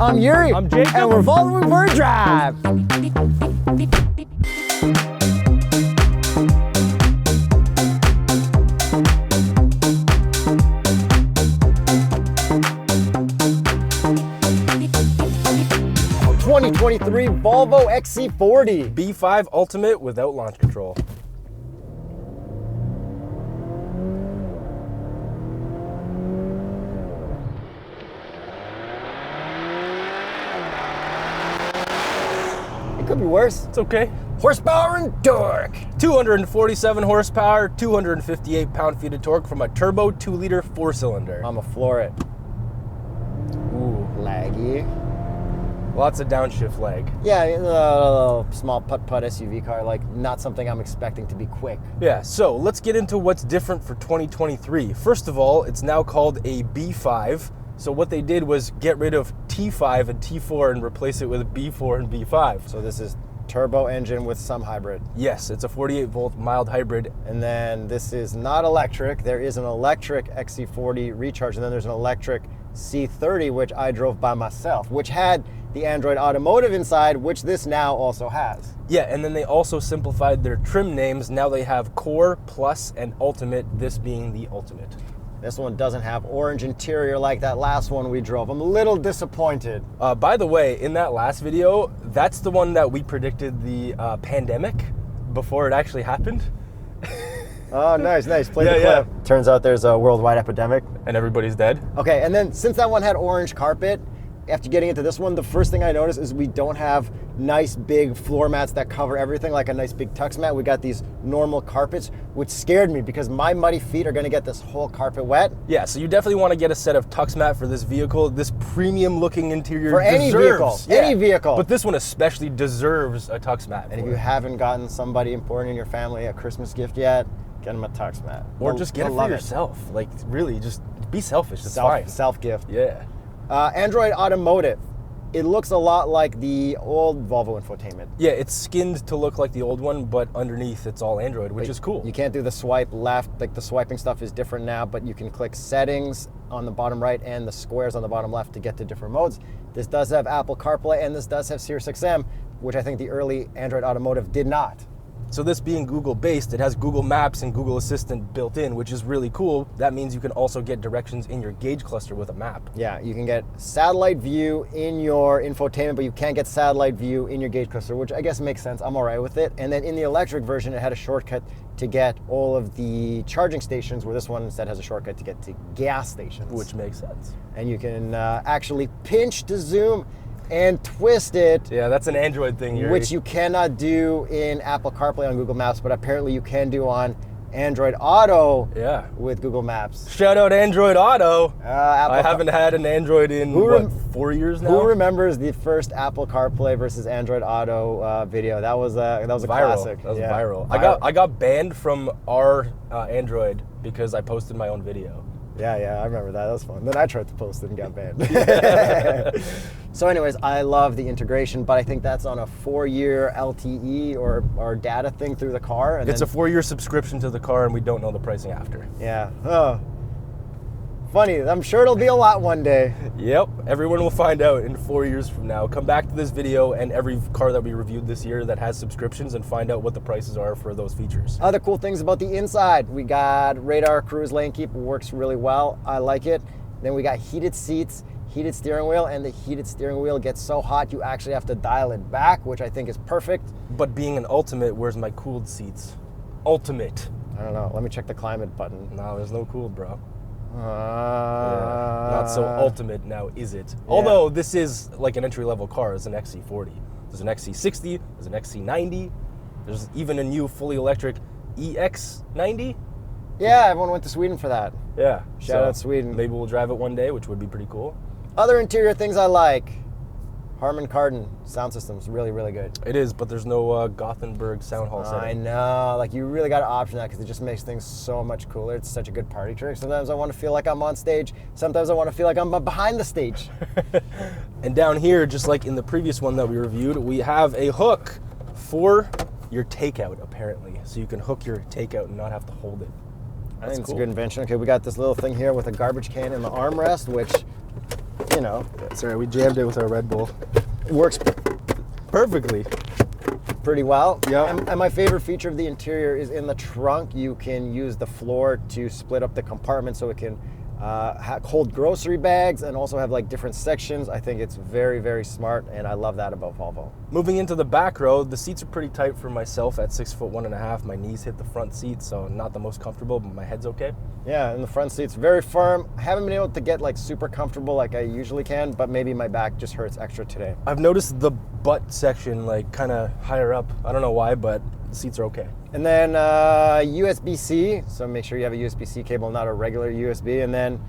I'm Yuri. I'm Jacob. And we're following for a drive. '23 Volvo XC40. B5 Ultimate without launch control. It could be worse. It's okay. Horsepower and torque. 247 horsepower, 258 pound-feet of torque from a turbo 2-liter 4-cylinder. I'ma floor it. Ooh, Laggy. lots of downshift lag. Yeah, a little small putt-putt SUV car, like not something I'm expecting to be quick. Yeah, so let's get into what's different for 2023. First of all, it's now called a B5. So what they did was get rid of T5 and T4 and replace it with a B4 and B5. So this is turbo engine with some hybrid. Yes, it's a 48-volt mild hybrid. And then this is not electric. There is an electric XC40 Recharge, and then there's an electric C30, which I drove by myself, which had the Android Automotive inside, which this now also has. Yeah, and then they also simplified their trim names. Now they have Core, Plus, and Ultimate, this being the Ultimate. This one doesn't have orange interior like that last one we drove. I'm a little disappointed. By the way, in that last video, that's the one that we predicted the pandemic before it actually happened. Oh, nice. Play Yeah, the clip. Turns out there's a worldwide epidemic. And everybody's dead. Okay, and then since that one had orange carpet, after getting into this one, the first thing I noticed is we don't have nice big floor mats that cover everything like a nice big tux mat. We got these normal carpets, which scared me because my muddy feet are gonna get this whole carpet wet. Yeah, so you definitely want to get a set of tux mat for this vehicle. This premium looking interior For any deserves, vehicle, any vehicle. But this one especially deserves a tux mat. And if for you it. haven't gotten somebody important in your family a Christmas gift yet, get them a tux mat. Or just get it for yourself. Like, really, just be selfish. It's fine. Self gift. Yeah. Android Automotive. It looks a lot like the old Volvo infotainment. Yeah, it's skinned to look like the old one, but underneath it's all Android, which is cool. You can't do the swipe left, like the swiping stuff is different now, but you can click settings on the bottom right and the squares on the bottom left to get to different modes. This does have Apple CarPlay and this does have Sirius XM, which I think the early Android Automotive did not. So this being Google-based, it has Google Maps and Google Assistant built in, which is really cool. That means you can also get directions in your gauge cluster with a map. Yeah, you can get satellite view in your infotainment, but you can't get satellite view in your gauge cluster, which I guess makes sense. I'm all right with it. And then in the electric version, it had a shortcut to get all of the charging stations, where this one instead has a shortcut to get to gas stations. Which makes sense. And you can actually pinch to zoom and twist it. Yeah, that's an Android thing, Yuri. Which you cannot do in Apple CarPlay on Google Maps, but apparently you can do on Android Auto with Google Maps. Shout out Android Auto. I haven't had an Android in, 4 years now? Who remembers the first Apple CarPlay versus Android Auto video? That was a viral. classic. That was viral. I got banned from our Android because I posted my own video. Yeah, I remember that. That was fun. Then I tried to post it and got banned. So anyways, I love the integration, but I think that's on a 4-year LTE or data thing through the car. And it's a 4-year subscription to the car, and we don't know the pricing after. Yeah. Oh. Funny. I'm sure it'll be a lot one day. Yep. Everyone will find out in 4 years from now. Come back to this video and every car that we reviewed this year that has subscriptions and find out what the prices are for those features. Other cool things about the inside. We got radar cruise lane keep. Works really well. I like it. Then we got heated seats, heated steering wheel, and the heated steering wheel gets so hot you actually have to dial it back, which I think is perfect. But being an Ultimate, where's my cooled seats? Ultimate. I don't know. Let me check the climate button. No, there's no cooled, bro. Not so ultimate now, is it? Yeah. Although this is like an entry-level car. It's an XC40. There's an XC60. There's an XC90. There's even a new fully electric EX90. Yeah, everyone went to Sweden for that. Yeah. Shout out Sweden. Maybe we'll drive it one day, which would be pretty cool. Other interior things I like. Harman Kardon sound system's really, really good. It is, but there's no Gothenburg sound hall setting. I know, like you really got to option that because it just makes things so much cooler. It's such a good party trick. Sometimes I want to feel like I'm on stage. Sometimes I want to feel like I'm behind the stage. And down here, just like in the previous one that we reviewed, we have a hook for your takeout, apparently. So you can hook your takeout and not have to hold it. I think it's a good invention. Okay, we got this little thing here with a garbage can in the armrest, which you know, Sorry, we jammed it with our Red Bull. it works Perfectly. pretty well. Yeah. And my favorite feature of the interior is in the trunk, you can use the floor to split up the compartment so it can hold grocery bags and also have like different sections. I think it's very, very smart, and I love that about Volvo. Moving into the back row, the seats are pretty tight for myself at 6'1.5". My knees hit the front seat, so not the most comfortable, but my head's okay. Yeah, and the front seat's very firm. I haven't been able to get like super comfortable like I usually can, but maybe my back just hurts extra today. I've noticed the butt section like kind of higher up. I don't know why, but the seats are okay. And then USB-C, so make sure you have a USB-C cable, not a regular USB. And then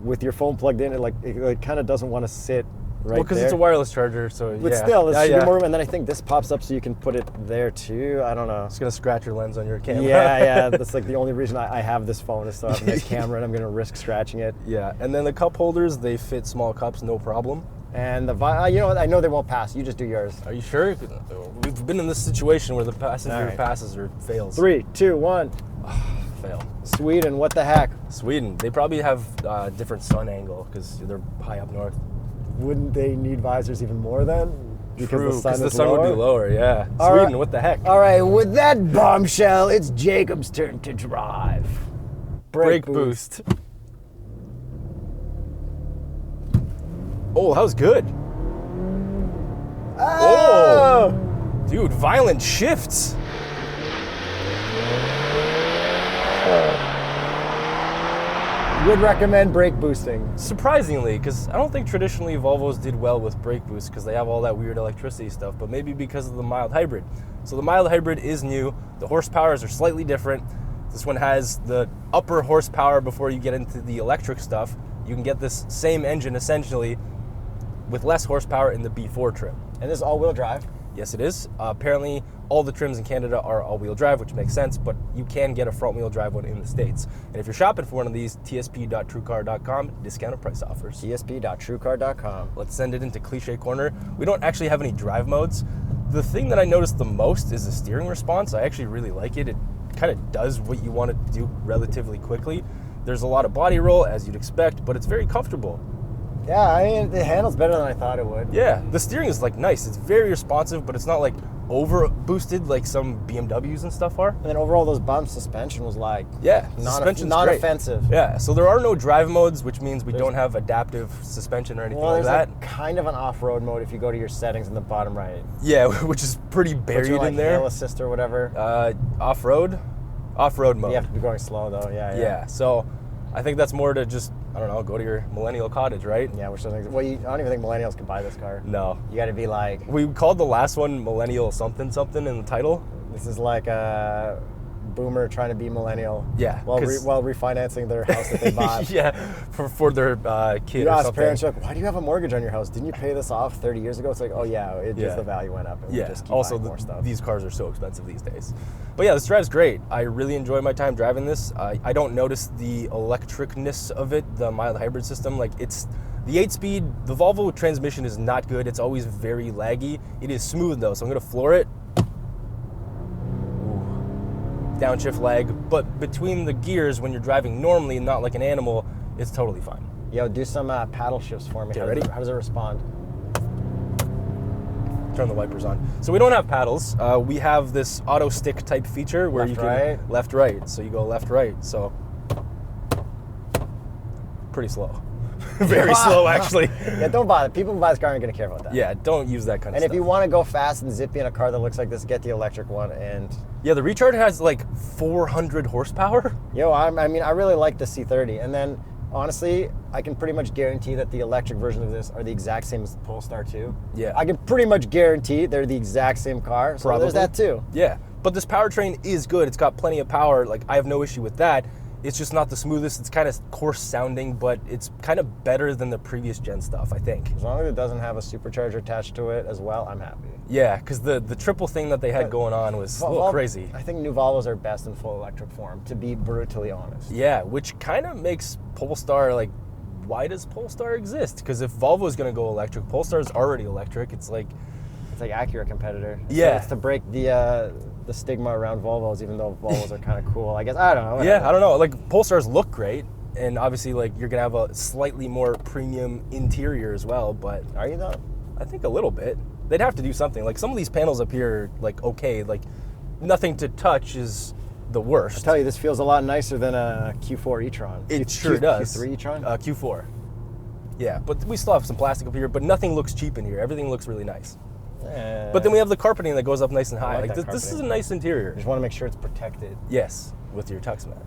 with your phone plugged in, it kind of doesn't want to sit right Well, because there. it's a wireless charger, so But yeah. still, there should yeah. be more room. And then I think this pops up so you can put it there too. I don't know. It's gonna scratch your lens on your camera. Yeah. That's like the only reason I have this phone is to have a nice camera, and I'm going to risk scratching it. Yeah, and then the cup holders, they fit small cups, no problem. And you know what? I know they won't pass. You just do yours. Are you sure? We've been in this situation where the passenger All right. passes or fails. 3, 2, 1. Fail. Sweden, what the heck? Sweden, they probably have different sun angle because they're high up north. Wouldn't they need visors even more then? True, because the is sun would be lower? lower, yeah. All Sweden, right. what the heck? All right, with that bombshell, it's Jacob's turn to drive. Brake boost. Oh, that was good. Oh! Dude, violent shifts. Would recommend brake boosting. Surprisingly, because I don't think traditionally Volvos did well with brake boost because they have all that weird electricity stuff, but maybe because of the mild hybrid. So the mild hybrid is new. The horsepowers are slightly different. This one has the upper horsepower before you get into the electric stuff. You can get this same engine essentially with less horsepower in the B4 trim. And this is all-wheel drive. Yes, it is. Apparently, all the trims in Canada are all-wheel drive, which makes sense, but you can get a front-wheel drive one in the States. And if you're shopping for one of these, tsp.truecar.com, discounted price offers. tsp.truecar.com. Let's send it into cliche corner. We don't actually have any drive modes. The thing that I noticed the most is the steering response. I actually really like it. It kind of does what you want it to do relatively quickly. There's a lot of body roll, as you'd expect, but it's very comfortable. Yeah, I mean, it handles better than I thought it would. Yeah, the steering is like nice. It's very responsive, but it's not like over boosted like some BMWs and stuff are. And then overall, those bumps, suspension was like Yeah, suspension's not great. offensive. Yeah, so there are no drive modes, which means we don't have adaptive suspension or anything Well, like there's that. like kind of an off-road mode if you go to your settings in the bottom right. Yeah, which is pretty Put buried your, like, in there. Hail assist or whatever. Off-road mode. You have to be going slow though. Yeah. Yeah, so I think that's more to just, I don't know, go to your millennial cottage, right? Yeah, which doesn't. Well, I don't even think millennials can buy this car. No. You got to be like, We called the last one millennial something something in the title. this is like a boomer trying to be millennial. Yeah, While 'cause- while refinancing their house that they bought. Yeah, for their kid You or ask something. parents, you're like, why do you have a mortgage on your house? Didn't you pay this off 30 years ago? It's like, oh yeah, it Yeah. just the value went up. And we Yeah, just keep also buying more stuff. these cars are so expensive these days. But yeah, this drive's great. I really enjoy my time driving this. I don't notice the electricness of it, the mild hybrid system. Like it's the 8-speed, the Volvo transmission is not good. It's always very laggy. It is smooth though, so I'm gonna floor it. Ooh. Downshift lag, but between the gears when you're driving normally, not like an animal, it's totally fine. Yo, do some paddle shifts for me. Okay, How ready? How does it respond? Turn the wipers on. So we don't have paddles. We have this auto stick type feature where Left, you can right? left, right. So you go left, right. So pretty slow. Very slow, actually. Yeah, don't bother. People who buy this car aren't gonna care about that. Yeah, don't use that kind of And stuff. if you want to go fast and zippy in a car that looks like this, get the electric one. And Yeah, the Recharge has like 400 horsepower. yo, I mean, I really like the C30. And then honestly, I can pretty much guarantee that the electric version of this are the exact same as the Polestar 2. Yeah. I can pretty much guarantee they're the exact same car. So Probably. there's that too. Yeah, but this powertrain is good. It's got plenty of power. Like I have no issue with that. It's just not the smoothest. It's kind of coarse sounding, but it's kind of better than the previous gen stuff, I think. As long as it doesn't have a supercharger attached to it as well, I'm happy. Yeah, because the triple thing that they had going on was a little crazy. I think new Volvos are best in full electric form, to be brutally honest. Yeah, which kind of makes Polestar like, why does Polestar exist? Because if Volvo is going to go electric, Polestar's already electric. It's like, It's like Acura competitor. Yeah. It's to break the stigma around Volvos, even though Volvos are kind of cool. I guess I don't know. yeah, I don't know. Like Polestars look great, and obviously like you're gonna have a slightly more premium interior as well. But Are you though? I think a little bit. They'd have to do something. Like some of these panels up here, are, like okay, like nothing to touch is the worst. I tell you, this feels a lot nicer than a Q4 e-tron. It sure does. Q3 e-tron? Q4. Yeah, but we still have some plastic up here, but nothing looks cheap in here. Everything looks really nice. But then we have the carpeting that goes up nice and high. like that This is a carpeting. nice interior. Just want to make sure it's protected. Yes, with your tux mat.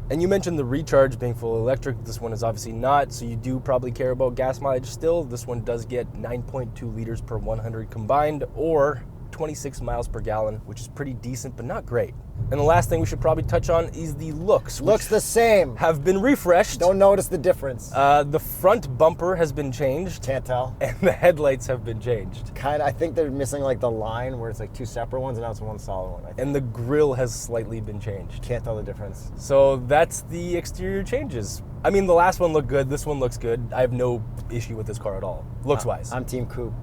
And you mentioned the Recharge being full electric. This one is obviously not, so you do probably care about gas mileage still. This one does get 9.2 liters per 100 combined, or 26 miles per gallon, which is pretty decent, but not great. And the last thing we should probably touch on is the looks. Which Looks the same. have been refreshed. Don't notice the difference. The front bumper has been changed, Can't tell. and the headlights have been changed. Kind of. I think they're missing like the line where it's like two separate ones, and now it's one solid one. I think. And the grille has slightly been changed. Can't tell the difference. So that's the exterior changes. I mean, the last one looked good. This one looks good. I have no issue with this car at all, looks-wise. I'm Team Coupe.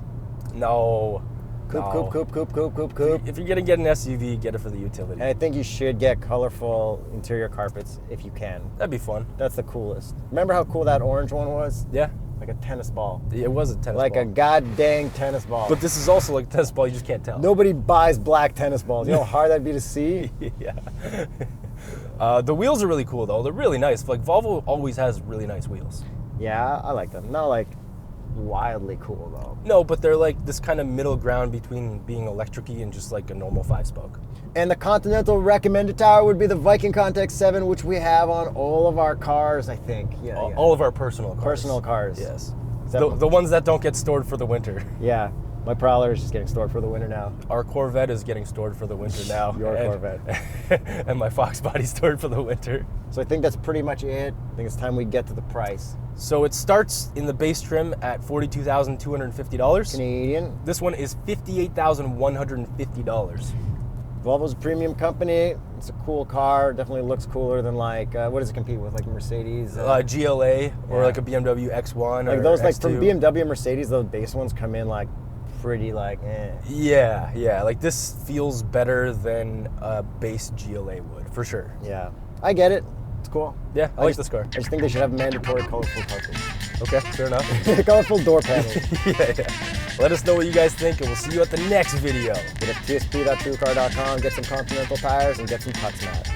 No. Coupe. If you're gonna get an SUV, get it for the utility. And I think you should get colorful interior carpets if you can. That'd be fun. That's the coolest. Remember how cool that orange one was? Yeah. Like a tennis ball. It was a tennis Like ball. a god dang tennis ball. But this is also like a tennis ball, you just can't tell. Nobody buys black tennis balls. You know how hard that'd be to see? Yeah. The wheels are really cool though. They're really nice. Like Volvo always has really nice wheels. Yeah, I like them. Not like wildly cool though. No, but they're like this kind of middle ground between being electric-y and just like a normal 5-spoke. And the Continental recommended tire would be the Viking Context 7, which we have on all of our cars, I think. Yeah, yeah. All of our personal cars. Personal cars. Yes. Except- The ones that don't get stored for the winter. Yeah. My Prowler is just getting stored for the winter now. Our Corvette is getting stored for the winter now. Your Corvette. And my Fox Body's stored for the winter. So I think that's pretty much it. I think it's time we get to the price. So it starts in the base trim at $42,250. Canadian. This one is $58,150. Volvo's a premium company. It's a cool car. Definitely looks cooler than like, what does it compete with? Like Mercedes? GLA or Yeah. like a BMW X1 like or those, like X2. from BMW and Mercedes, those base ones come in like pretty like, eh. Yeah. Like this feels better than a base GLA would, for sure. Yeah. I get it. It's cool. Yeah, I like this car. I just think they should have mandatory colorful carpets. Okay, fair enough. Colorful door panels. yeah. Let us know what you guys think, and we'll see you at the next video. Get up to tsp.truecar.com, get some Continental tires, and get some tux mat.